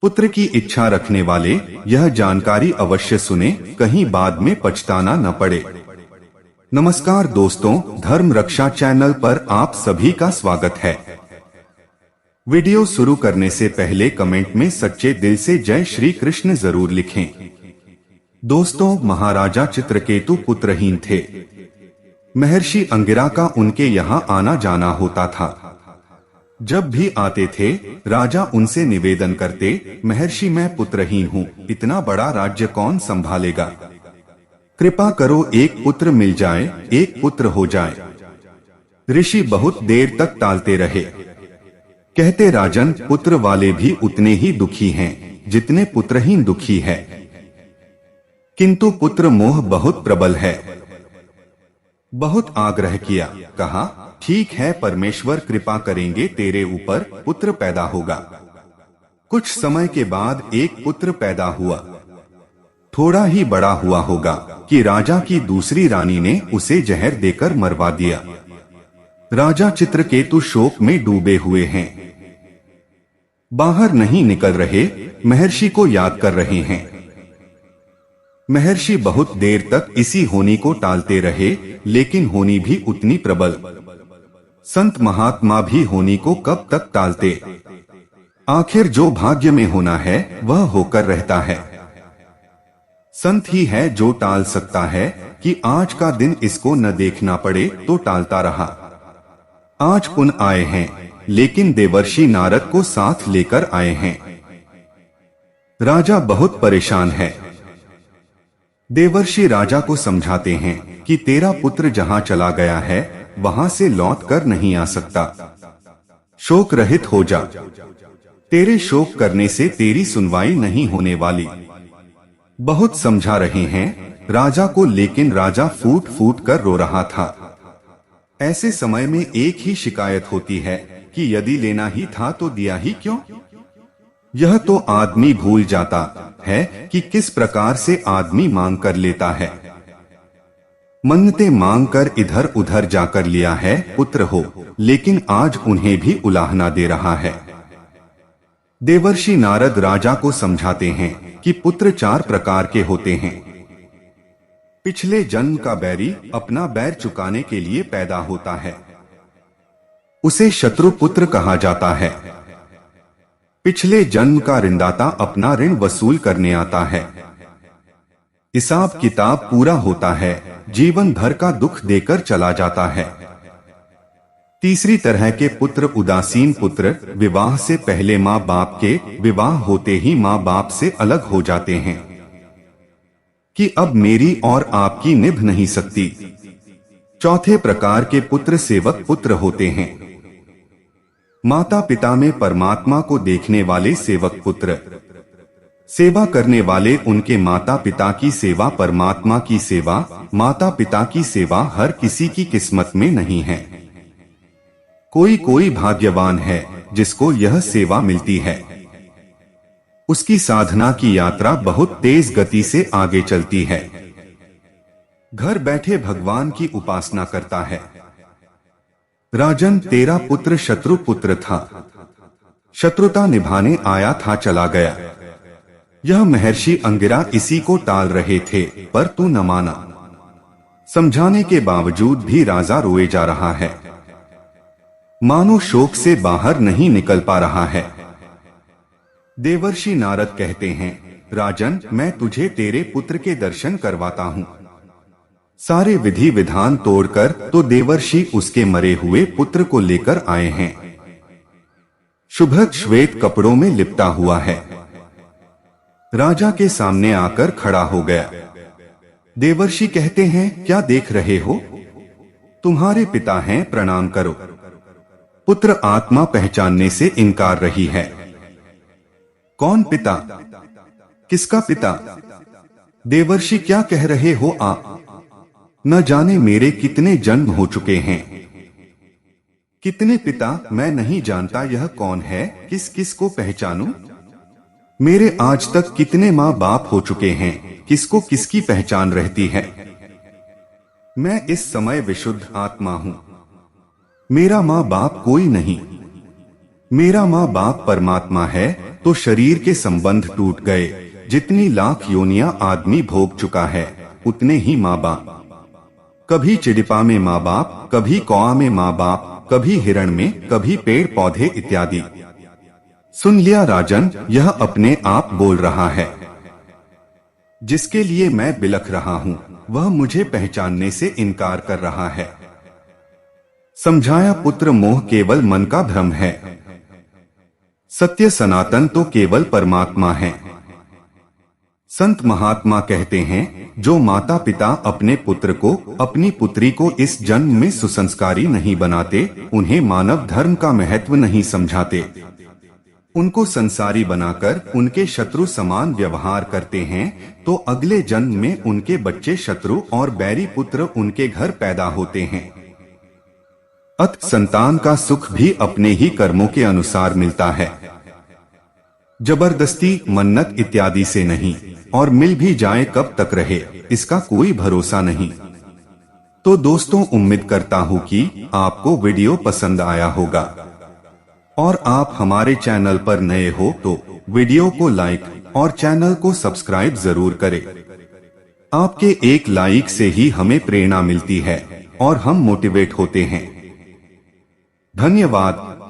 पुत्र की इच्छा रखने वाले यह जानकारी अवश्य सुने, कहीं बाद में पछताना न पड़े। नमस्कार दोस्तों, धर्म रक्षा चैनल पर आप सभी का स्वागत है। वीडियो शुरू करने से पहले कमेंट में सच्चे दिल से जय श्री कृष्ण जरूर लिखें। दोस्तों, महाराजा चित्रकेतु पुत्रहीन थे। महर्षि अंगिरा का उनके यहाँ आना जाना होता था। जब भी आते थे, राजा उनसे निवेदन करते, महर्षि मैं पुत्रहीन हूँ, इतना बड़ा राज्य कौन संभालेगा? कृपा करो एक पुत्र मिल जाए, एक पुत्र हो जाए। ऋषि बहुत देर तक टालते रहे। कहते, राजन, पुत्र वाले भी उतने ही दुखी हैं जितने पुत्रहीन दुखी है, किंतु पुत्र मोह बहुत प्रबल है। बहुत आग्रह किया, कहा ठीक है, परमेश्वर कृपा करेंगे, तेरे ऊपर पुत्र पैदा होगा। कुछ समय के बाद एक पुत्र पैदा हुआ। थोड़ा ही बड़ा हुआ होगा कि राजा की दूसरी रानी ने उसे जहर देकर मरवा दिया। राजा चित्रकेतु शोक में डूबे हुए हैं। बाहर नहीं निकल रहे, महर्षि को याद कर रहे हैं। महर्षि बहुत देर तक इसी होनी को टालते रहे, लेकिन होनी भी उतनी प्रबल। संत महात्मा भी होनी को कब तक टालते? आखिर जो भाग्य में होना है वह होकर रहता है। संत ही है जो टाल सकता है कि आज का दिन इसको न देखना पड़े, तो टालता रहा। आज पुन आए हैं, लेकिन देवर्षि नारद को साथ लेकर आए हैं। राजा बहुत परेशान है। देवर्षि राजा को समझाते हैं कि तेरा पुत्र जहाँ चला गया है वहां से लौट कर नहीं आ सकता। शोक रहित हो जा, तेरे शोक करने से तेरी सुनवाई नहीं होने वाली। बहुत समझा रहे हैं राजा को, लेकिन राजा फूट फूट कर रो रहा था। ऐसे समय में एक ही शिकायत होती है कि यदि लेना ही था तो दिया ही क्यों? यह तो आदमी भूल जाता है कि किस प्रकार से आदमी मांग कर लेता है। मन्नतें मांग कर इधर उधर जाकर लिया है पुत्र हो, लेकिन आज उन्हें भी उलाहना दे रहा है। देवर्षि नारद राजा को समझाते हैं कि पुत्र चार प्रकार के होते हैं। पिछले जन्म का बैरी अपना बैर चुकाने के लिए पैदा होता है, उसे शत्रु पुत्र कहा जाता है। पिछले जन्म का ऋणदाता अपना ऋण वसूल करने आता है। हिसाब किताब पूरा होता है, जीवन भर का दुख देकर चला जाता है। तीसरी तरह के पुत्र उदासीन पुत्र, विवाह से पहले माँ बाप के, विवाह होते ही माँ बाप से अलग हो जाते हैं कि अब मेरी और आपकी निभ नहीं सकती। चौथे प्रकार के पुत्र सेवक पुत्र होते हैं। माता पिता में परमात्मा को देखने वाले सेवक पुत्र, सेवा करने वाले उनके माता पिता की सेवा, परमात्मा की सेवा, माता पिता की सेवा हर किसी की किस्मत में नहीं है। कोई कोई भाग्यवान है जिसको यह सेवा मिलती है। उसकी साधना की यात्रा बहुत तेज गति से आगे चलती है। घर बैठे भगवान की उपासना करता है। राजन, तेरा पुत्र शत्रु पुत्र था, शत्रुता निभाने आया था, चला गया। यह महर्षि अंगिरा इसी को टाल रहे थे, पर तू न माना। समझाने के बावजूद भी राजा रोए जा रहा है, मानो शोक से बाहर नहीं निकल पा रहा है। देवर्षि नारद कहते हैं, राजन, मैं तुझे तेरे पुत्र के दर्शन करवाता हूँ। सारे विधि विधान तोड़कर तो देवर्षि उसके मरे हुए पुत्र को लेकर आए हैं। शुभ्र श्वेत कपड़ों में लिपटा हुआ है। राजा के सामने आकर खड़ा हो गया। देवर्षि कहते हैं, क्या देख रहे हो? तुम्हारे पिता हैं, प्रणाम करो। पुत्र आत्मा पहचानने से इनकार रही है। कौन पिता? किसका पिता? देवर्षि क्या कह रहे हो आप? न जाने मेरे कितने जन्म हो चुके हैं, कितने पिता मैं नहीं जानता। यह कौन है? किस किस को पहचानूं? मेरे आज तक कितने माँ बाप हो चुके हैं, किसको किसकी पहचान रहती है। मैं इस समय विशुद्ध आत्मा हूँ, मेरा माँ बाप कोई नहीं। मेरा माँ बाप परमात्मा है तो शरीर के संबंध टूट गए। जितनी लाख योनियां आदमी भोग चुका है उतने ही माँ बाप। कभी चिड़िपा में माँ बाप, कभी कौआ में माँ बाप, कभी हिरण में, कभी पेड़ पौधे इत्यादि। सुन लिया राजन, यह अपने आप बोल रहा है। जिसके लिए मैं बिलख रहा हूँ वह मुझे पहचानने से इनकार कर रहा है। समझाया पुत्र, मोह केवल मन का भ्रम है। सत्य सनातन तो केवल परमात्मा है। संत महात्मा कहते हैं, जो माता पिता अपने पुत्र को, अपनी पुत्री को इस जन्म में सुसंस्कारी नहीं बनाते, उन्हें मानव धर्म का महत्व नहीं समझाते, उनको संसारी बनाकर उनके शत्रु समान व्यवहार करते हैं, तो अगले जन्म में उनके बच्चे शत्रु और बैरी पुत्र उनके घर पैदा होते हैं। अत संतान का सुख भी अपने ही कर्मों के अनुसार मिलता है, जबरदस्ती, मन्नत इत्यादि से नहीं। और मिल भी जाए कब तक रहे इसका कोई भरोसा नहीं। तो दोस्तों, उम्मीद करता हूँ कि आपको वीडियो पसंद आया होगा और आप हमारे चैनल पर नए हो तो वीडियो को लाइक और चैनल को सब्सक्राइब जरूर करें। आपके एक लाइक से ही हमें प्रेरणा मिलती है और हम मोटिवेट होते हैं। धन्यवाद।